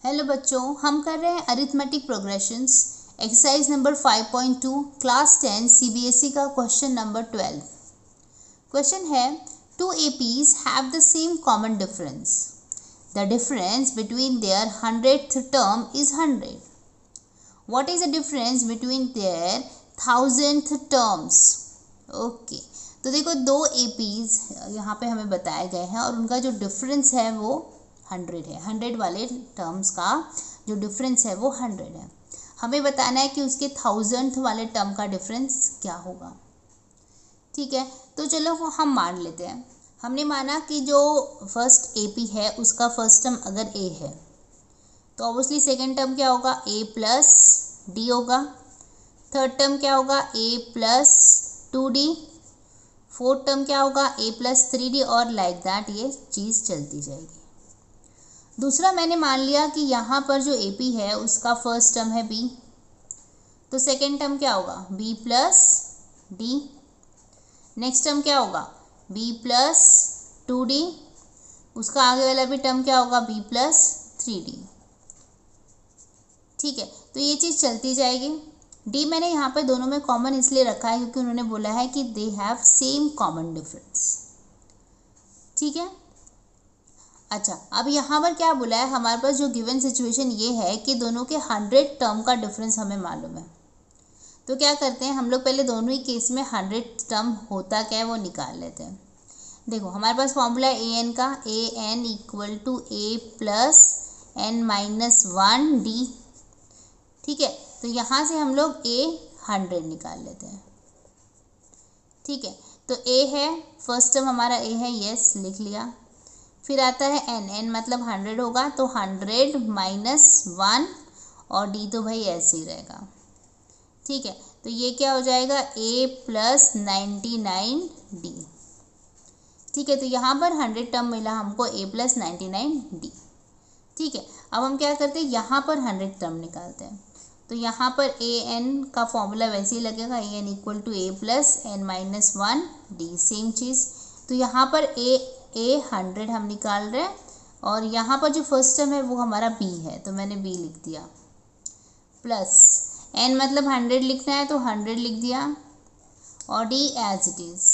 Hello बच्चों, हम कर रहे हैं arithmetic progressions exercise number 5.2 class 10 CBSE का क्वेश्चन नंबर 12। क्वेश्चन है two APs have the same common difference. The difference between their 100th term is 100। What is the difference between their 1000th terms. Okay, तो देखो दो APs यहाँ पे हमें बताए गए हैं और उनका जो डिफरेंस है वो 100 है। 100 वाले टर्म्स का जो डिफरेंस है वो 100 है। हमें बताना है कि उसके 1000th वाले टर्म का डिफरेंस क्या होगा। ठीक है, तो चलो वो हम मान लेते हैं। हमने माना कि जो फर्स्ट एपी है उसका फर्स्ट टर्म अगर ए है तो ऑब्वियसली सेकेंड टर्म क्या होगा, ए प्लस डी होगा। थर्ड टर्म क्या होगा, ए प्लस 2d। फोर्थ टर्म क्या होगा, ए प्लस 3d और लाइक दैट ये चीज़ चलती जाएगी। दूसरा मैंने मान लिया कि यहाँ पर जो एपी है उसका फर्स्ट टर्म है बी, तो सेकेंड टर्म क्या होगा, b plus d. Next term क्या होगा, बी प्लस 2d। उसका आगे वाला भी टर्म क्या होगा, बी प्लस 3d। ठीक है, तो ये चीज़ चलती जाएगी। डी मैंने यहाँ पे दोनों में कॉमन इसलिए रखा है क्योंकि उन्होंने बोला है कि they have same common difference. ठीक है, अच्छा, अब यहाँ पर क्या बोला है, हमारे पास जो गिवन सिचुएशन ये है कि दोनों के 100 टर्म का डिफरेंस हमें मालूम है। तो क्या करते हैं हम लोग, पहले दोनों ही केस में 100 टर्म होता क्या है वो निकाल लेते हैं। देखो हमारे पास फॉर्मूला है ए एन का, a n equal to a plus n minus 1d। ठीक है, तो यहाँ से हम लोग ए 100 निकाल लेते हैं। ठीक है, तो ए है फर्स्ट टर्म हमारा, ए है, यस लिख लिया। फिर आता है एन, एन मतलब 100 होगा, तो 100 माइनस 1 और डी तो भाई ऐसे ही रहेगा। ठीक है, तो ये क्या हो जाएगा, ए प्लस 99d। ठीक है, तो यहाँ पर 100 टर्म मिला हमको, ए प्लस 99d। ठीक है, अब हम क्या करते हैं, यहाँ पर 100 टर्म निकालते हैं। तो यहाँ पर ए एन का फॉर्मूला वैसे ही लगेगा, a n equal to a plus n minus 1d, same चीज़। तो यहाँ पर ए 100 हम निकाल रहे हैं और यहाँ पर जो फर्स्ट टर्म है वो हमारा बी है, तो मैंने बी लिख दिया। प्लस एन मतलब 100 लिखना है तो 100 लिख दिया और डी एज इट इज़।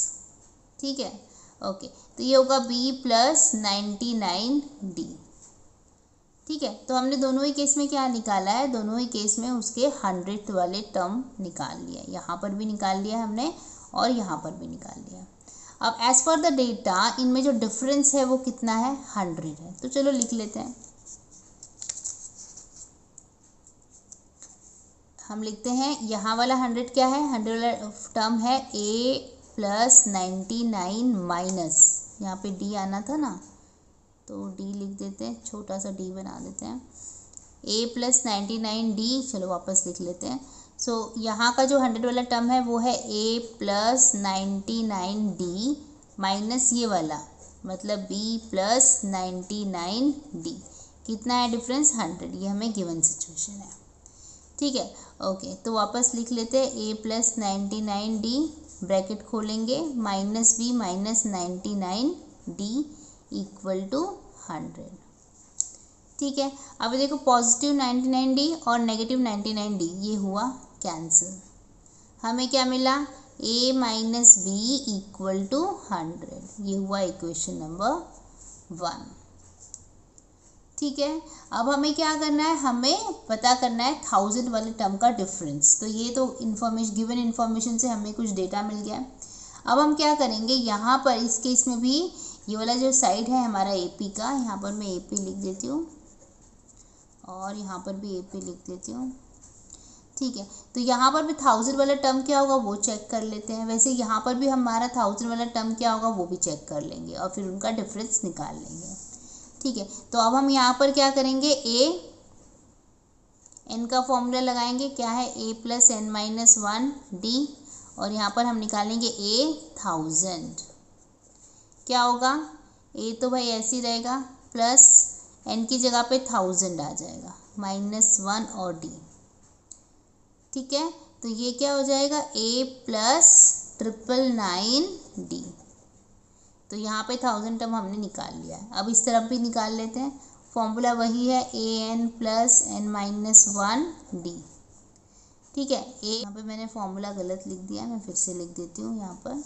ठीक है, ओके, तो ये होगा बी प्लस 99d। ठीक है, तो हमने दोनों ही केस में क्या निकाला है, दोनों ही केस में उसके 100th वाले टर्म निकाल लिया। यहाँ पर भी निकाल लिया हमने और यहाँ पर भी निकाल लिया। अब एज पर द डेटा इनमें जो डिफरेंस है वो कितना है, 100 है। तो चलो लिख लेते हैं। हम लिखते हैं यहाँ वाला 100 क्या है, 100 वाला टर्म है ए प्लस 99 माइनस, यहाँ पे डी आना था ना, तो डी लिख देते हैं, छोटा सा डी बना देते हैं। ए प्लस 99d, चलो वापस लिख लेते हैं। सो यहाँ का जो 100 वाला टर्म है वो है ए प्लस 99d माइनस ये वाला मतलब बी प्लस 99d। कितना है डिफरेंस, 100। ये हमें गिवन सिचुएशन है। ठीक है, ओके, तो वापस लिख लेते हैं, ए प्लस 99d ब्रैकेट खोलेंगे minus b minus 99d equal to 100। ठीक है, अब देखो पॉजिटिव 99d और नेगेटिव 99d ये हुआ कैंसिल। हमें क्या मिला, a minus b equal to 100। ये हुआ इक्वेशन नंबर 1। ठीक है, अब हमें क्या करना है, हमें पता करना है 1000 वाले टर्म का डिफरेंस। तो ये तो इन्फॉर्मेशन, गिवन इन्फॉर्मेशन से हमें कुछ डेटा मिल गया। अब हम क्या करेंगे, यहाँ पर इस केस में भी ये वाला जो साइड है हमारा एपी का, यहाँ पर मैं एपी लिख देती हूँ और यहाँ पर भी एपी लिख देती हूँ। ठीक है, तो यहाँ पर भी 1000 वाला टर्म क्या होगा वो चेक कर लेते हैं। वैसे यहाँ पर भी हमारा 1000 वाला टर्म क्या होगा वो भी चेक कर लेंगे और फिर उनका डिफरेंस निकाल लेंगे। ठीक है, तो अब हम यहाँ पर क्या करेंगे, ए एन का फॉर्मूला लगाएंगे, क्या है, ए प्लस एन माइनस 1d और यहाँ पर हम निकालेंगे ए 1000। क्या होगा, ए तो भाई ऐसे ही रहेगा, प्लस एन की जगह पे 1000 आ जाएगा माइनस 1 और डी। ठीक है, तो ये क्या हो जाएगा, ए प्लस 999d। तो यहाँ पे 1000 टर्म हमने निकाल लिया है। अब इस तरफ भी निकाल लेते हैं फॉर्मूला वही है an प्लस n-1d। ठीक है, यहाँ पे मैंने फॉर्मूला गलत लिख दिया, मैं फिर से लिख देती हूँ यहाँ पर।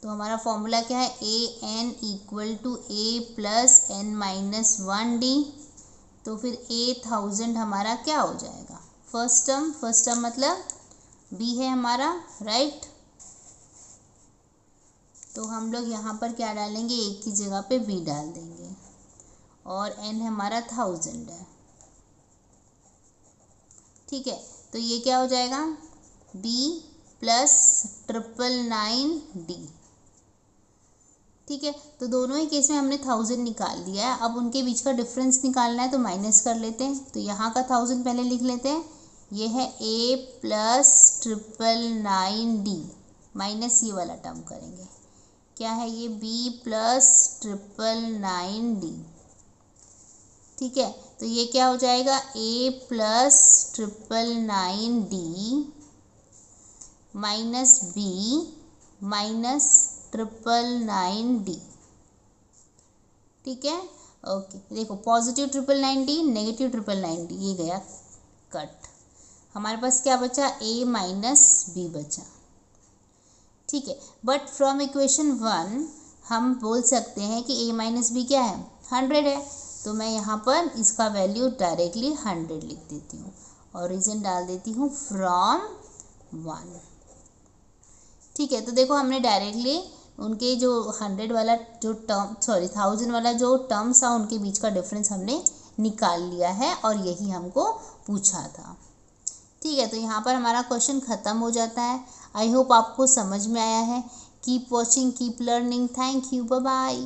तो हमारा फॉर्मूला क्या है, an equal to a plus n-1d। तो फिर 1000 हमारा क्या हो जाएगा, फर्स्ट टर्म मतलब b है हमारा, राइट। तो हम लोग यहाँ पर क्या डालेंगे, एक की जगह पे b डाल देंगे और n हमारा 1000 है। ठीक है, तो ये क्या हो जाएगा, b प्लस 999d। ठीक है, तो दोनों ही केस में हमने 1000 निकाल लिया है। अब उनके बीच का डिफरेंस निकालना है तो माइनस कर लेते हैं। तो यहाँ का 1000 पहले लिख लेते हैं, ये है a प्लस 999d माइनस ये वाला टर्म करेंगे, क्या है ये b प्लस 999d। ठीक है, तो ये क्या हो जाएगा, a plus 999d minus b minus 999d। ठीक है, ओके, देखो पॉजिटिव 999d नेगेटिव 999d ये गया कट। हमारे पास क्या बचा, a माइनस b बचा। ठीक है, बट फ्रॉम इक्वेशन 1 हम बोल सकते हैं कि a माइनस बी क्या है, 100 है। तो मैं यहाँ पर इसका वैल्यू डायरेक्टली 100 लिख देती हूँ और रीज़न डाल देती हूँ फ्रॉम 1। ठीक है, तो देखो हमने डायरेक्टली उनके जो 100 वाला जो टर्म 1000 वाला जो टर्म्स था उनके बीच का डिफरेंस हमने निकाल लिया है और यही हमको पूछा था। ठीक है, तो यहाँ पर हमारा क्वेश्चन ख़त्म हो जाता है। आई होप आपको समझ में आया है। Keep watching, keep learning. Thank you, bye bye.